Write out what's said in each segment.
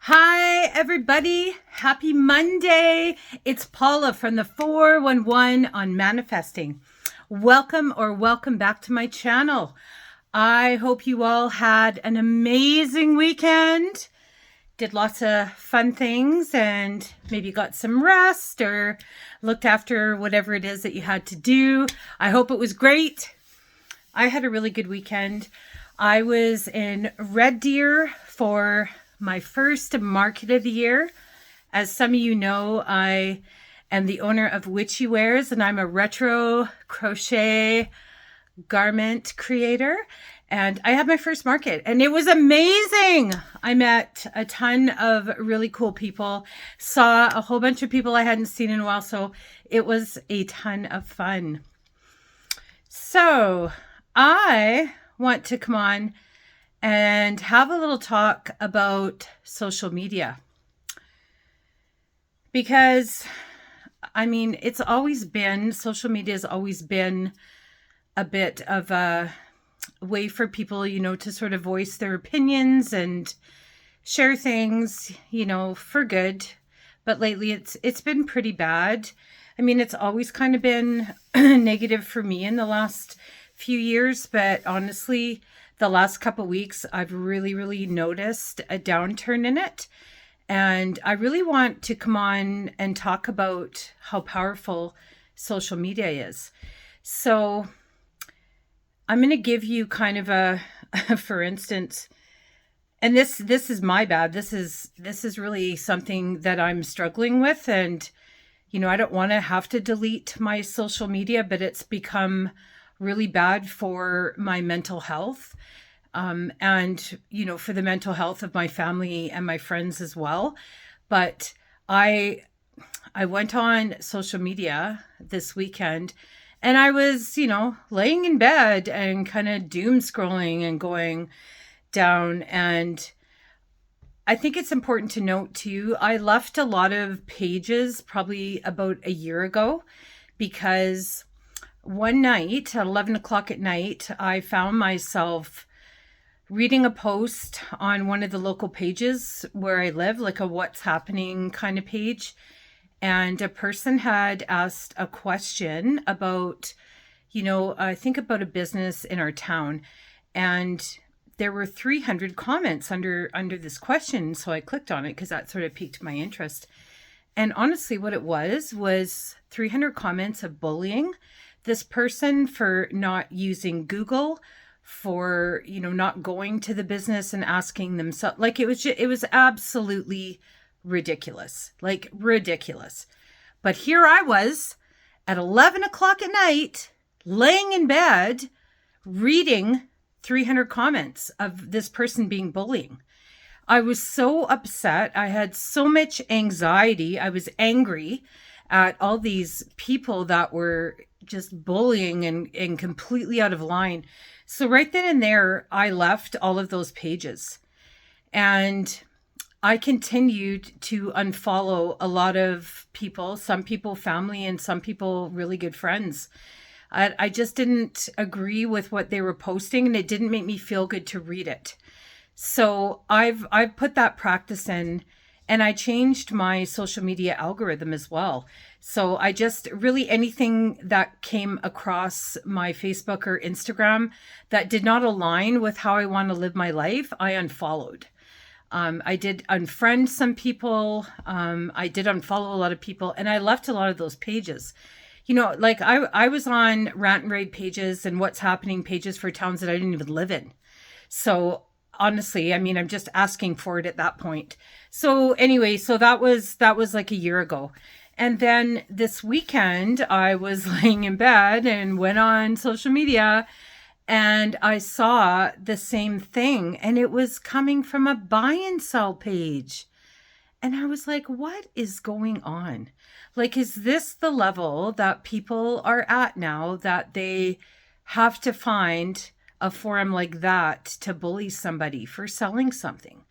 Hi, everybody. Happy Monday. It's Paula from the 411 on manifesting. Welcome back to my channel. I hope you all had an amazing weekend, did lots of fun things, and maybe got some rest or looked after whatever it is that you had to do. I hope it was great. I had a really good weekend. I was in Red Deer for my first market of the year. As some of you know, I am the owner of Witchy Wears, and I'm a retro crochet garment creator. And I had my first market, and it was amazing. I met a ton of really cool people, saw a whole bunch of people I hadn't seen in a while, so it was a ton of fun. So I want to come on and have a little talk about social media. Because, it's always been, social media has always been a bit of a way for people, to sort of voice their opinions and share things, for good. But lately it's been pretty bad. It's always kind of been negative for me in the last few years, but honestly, the last couple of weeks, I've really noticed a downturn in it. And I really want to come on and talk about how powerful social media is. So I'm going to give you kind of a for instance, and this is my bad. This is really something that I'm struggling with. And, I don't want to have to delete my social media, but it's become really bad for my mental health. And, for the mental health of my family and my friends as well. But I went on social media this weekend, and I was, laying in bed and kind of doom scrolling and going down. And I think it's important to note too, I left a lot of pages probably about a year ago, because one night at 11 o'clock at night, I found myself reading a post on one of the local pages where I live, like a what's happening kind of page. And a person had asked a question about, I think about a business in our town. And there were 300 comments under this question. So I clicked on it because that sort of piqued my interest. And honestly, what it was 300 comments of bullying this person for not using Google, for, not going to the business and asking themselves. Like, it was absolutely ridiculous, ridiculous. But here I was at 11 o'clock at night, laying in bed, reading 300 comments of this person being bullying. I was so upset. I had so much anxiety. I was angry at all these people that were just bullying and completely out of line. So right then and there, I left all of those pages, and I continued to unfollow a lot of people, some people family, and some people really good friends. I just didn't agree with what they were posting, and it didn't make me feel good to read it. So I've put that practice in, and I changed my social media algorithm as well. So I just really, anything that came across my Facebook or Instagram that did not align with how I want to live my life, I unfollowed. I did unfriend some people. I did unfollow a lot of people, and I left a lot of those pages. I was on rant and rave pages and what's happening pages for towns that I didn't even live in. So honestly, I'm just asking for it at that point. So anyway, so that was like a year ago. And then this weekend, I was laying in bed and went on social media, and I saw the same thing, and it was coming from a buy and sell page. And I was like, what is going on? Like, is this the level that people are at now, that they have to find a forum like that to bully somebody for selling something?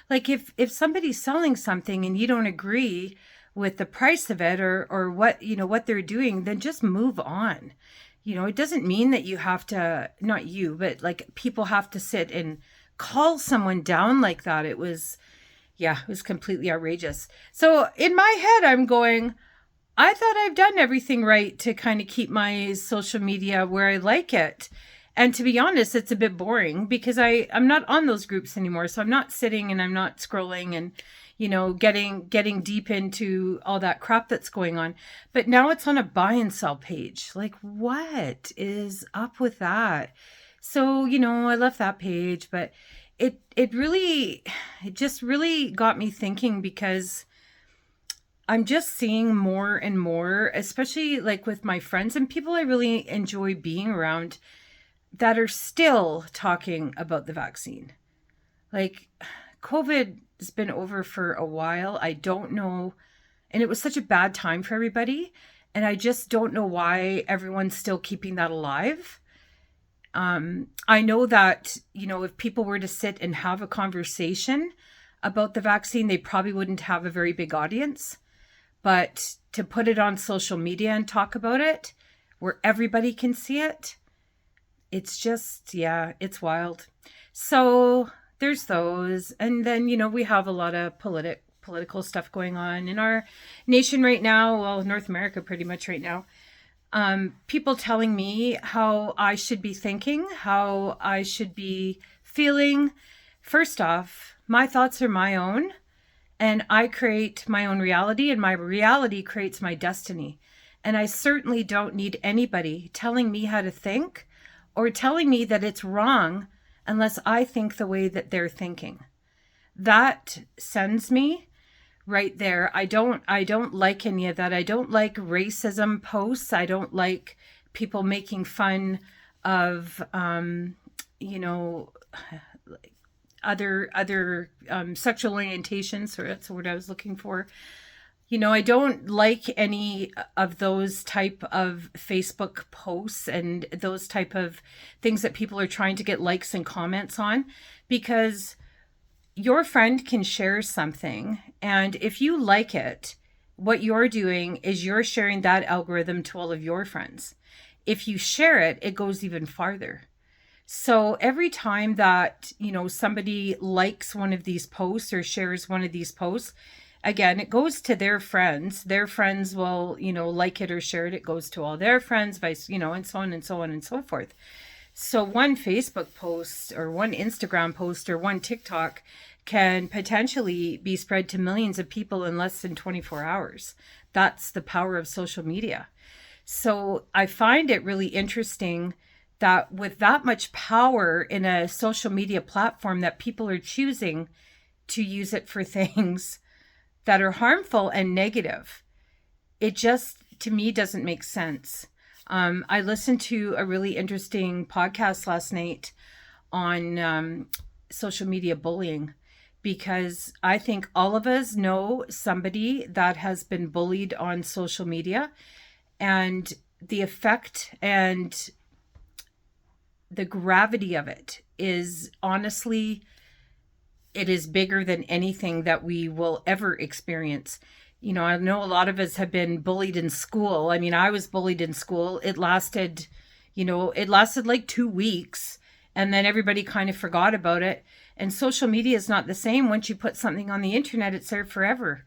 Like, if somebody's selling something and you don't agree with the price of it or what, what they're doing, then just move on. It doesn't mean that you have to, not you, but like people have to sit and call someone down like that. It was, Yeah, it was completely outrageous. So in my head, I'm going, I thought I've done everything right to kind of keep my social media where I like it. And to be honest, it's a bit boring because I'm not on those groups anymore. So I'm not sitting and I'm not scrolling and, getting deep into all that crap that's going on. But now it's on a buy and sell page. Like, what is up with that? So, I left that page, but it just really got me thinking, because I'm just seeing more and more, especially like with my friends and people I really enjoy being around, that are still talking about the vaccine. Like, COVID has been over for a while. I don't know. And it was such a bad time for everybody. And I just don't know why everyone's still keeping that alive. I know that, if people were to sit and have a conversation about the vaccine, they probably wouldn't have a very big audience. But to put it on social media and talk about it where everybody can see it, it's just, yeah, it's wild. So there's those. And then, we have a lot of political stuff going on in our nation right now. Well, North America pretty much right now. People telling me how I should be thinking, how I should be feeling. First off, my thoughts are my own, and I create my own reality, and my reality creates my destiny. And I certainly don't need anybody telling me how to think or telling me that it's wrong unless I think the way that they're thinking. That sends me right there. I don't like any of that. I don't like racism posts. I don't like people making fun of other sexual orientations, or that's what I was looking for. I don't like any of those type of Facebook posts and those type of things that people are trying to get likes and comments on, because your friend can share something, and if you like it, what you're doing is you're sharing that algorithm to all of your friends. If you share it, it goes even farther. So every time that, somebody likes one of these posts or shares one of these posts, again, it goes to their friends. Their friends will, like it or share it. It goes to all their friends, and so on and so on and so forth. So one Facebook post or one Instagram post or one TikTok can potentially be spread to millions of people in less than 24 hours. That's the power of social media. So I find it really interesting that with that much power in a social media platform, that people are choosing to use it for things that are harmful and negative. It just, to me, doesn't make sense. I listened to a really interesting podcast last night on social media bullying, because I think all of us know somebody that has been bullied on social media, and the effect and the gravity of it is, honestly, it is bigger than anything that we will ever experience. I know a lot of us have been bullied in school. I mean, I was bullied in school. It lasted like 2 weeks, and then everybody kind of forgot about it. And social media is not the same. Once you put something on the internet, it's there forever.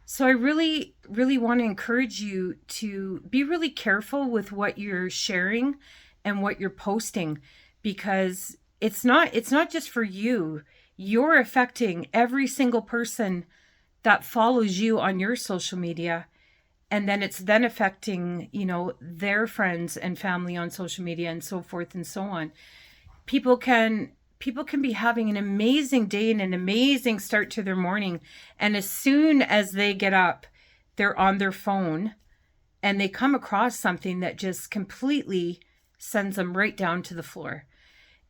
So I really, really want to encourage you to be really careful with what you're sharing and what you're posting, because it's not just for you. You're affecting every single person that follows you on your social media, and then it's then affecting, their friends and family on social media, and so forth and so on. People can be having an amazing day and an amazing start to their morning, and as soon as they get up, they're on their phone and they come across something that just completely sends them right down to the floor.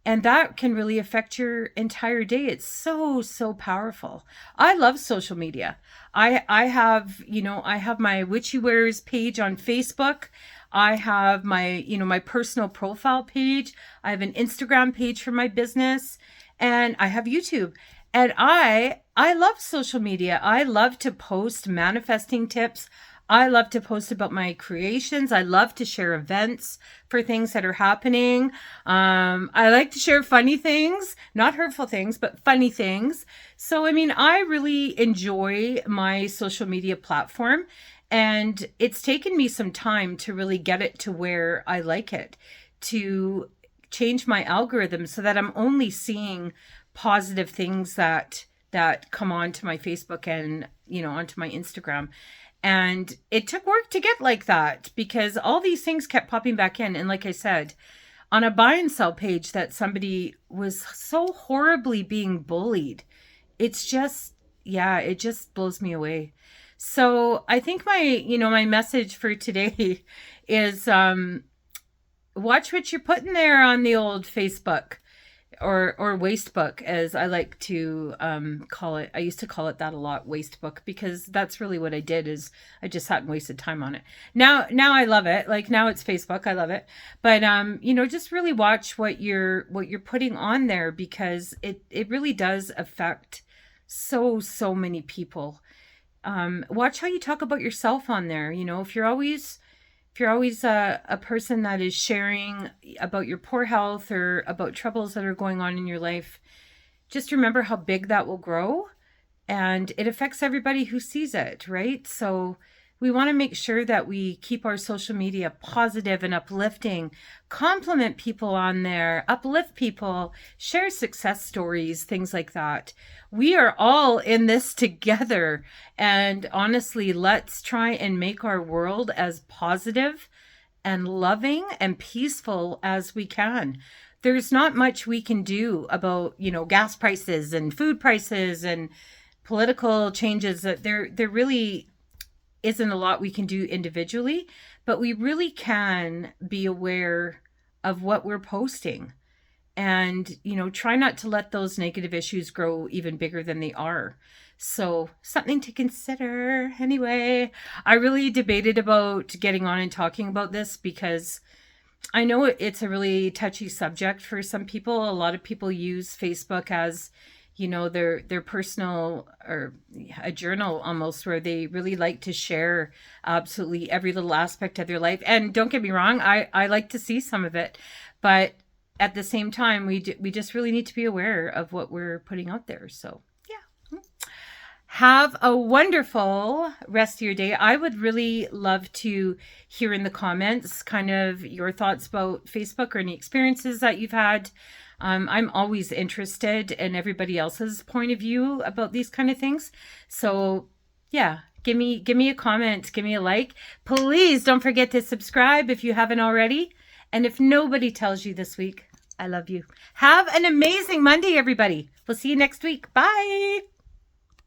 And that can really affect your entire day. It's so, so powerful. I love social media. I have my Witchy Wears page on Facebook. I have my, my personal profile page. I have an Instagram page for my business, and I have YouTube. And I love social media. I love to post manifesting tips. I love to post about my creations. I love to share events for things that are happening. I like to share funny things, not hurtful things, but funny things. So, I mean, I really enjoy my social media platform, and it's taken me some time to really get it to where I like it, to change my algorithm so that I'm only seeing positive things that come onto my Facebook and, onto my Instagram. And it took work to get like that because all these things kept popping back in. And like I said, on a buy and sell page that somebody was so horribly being bullied, it's just, yeah, it just blows me away. So I think my message for today is, watch what you're putting there on the old Facebook, or wastebook, as I like to call it. I used to call it that a lot, wastebook, because that's really what I did, is I just sat and wasted time on it. Now I love it. Like, now it's Facebook. I love it. But just really watch what you're putting on there, because it really does affect so many people. Watch how you talk about yourself on there. If you're always a person that is sharing about your poor health or about troubles that are going on in your life, just remember how big that will grow, and it affects everybody who sees it, right? So we want to make sure that we keep our social media positive and uplifting, compliment people on there, uplift people, share success stories, things like that. We are all in this together. And honestly, let's try and make our world as positive and loving and peaceful as we can. There's not much we can do about, gas prices and food prices and political changes. That there really isn't a lot we can do individually, but we really can be aware of what we're posting, and try not to let those negative issues grow even bigger than they are. So, something to consider. Anyway, I really debated about getting on and talking about this because I know it's a really touchy subject for some people. A lot of people use Facebook as their personal, or a journal almost, where they really like to share absolutely every little aspect of their life. And don't get me wrong, I like to see some of it, but at the same time, we just really need to be aware of what we're putting out there. So yeah, have a wonderful rest of your day. I would really love to hear in the comments kind of your thoughts about Facebook or any experiences that you've had. I'm always interested in everybody else's point of view about these kind of things. So yeah, give me a comment, give me a like. Please don't forget to subscribe if you haven't already. And if nobody tells you this week, I love you. Have an amazing Monday, everybody. We'll see you next week. Bye.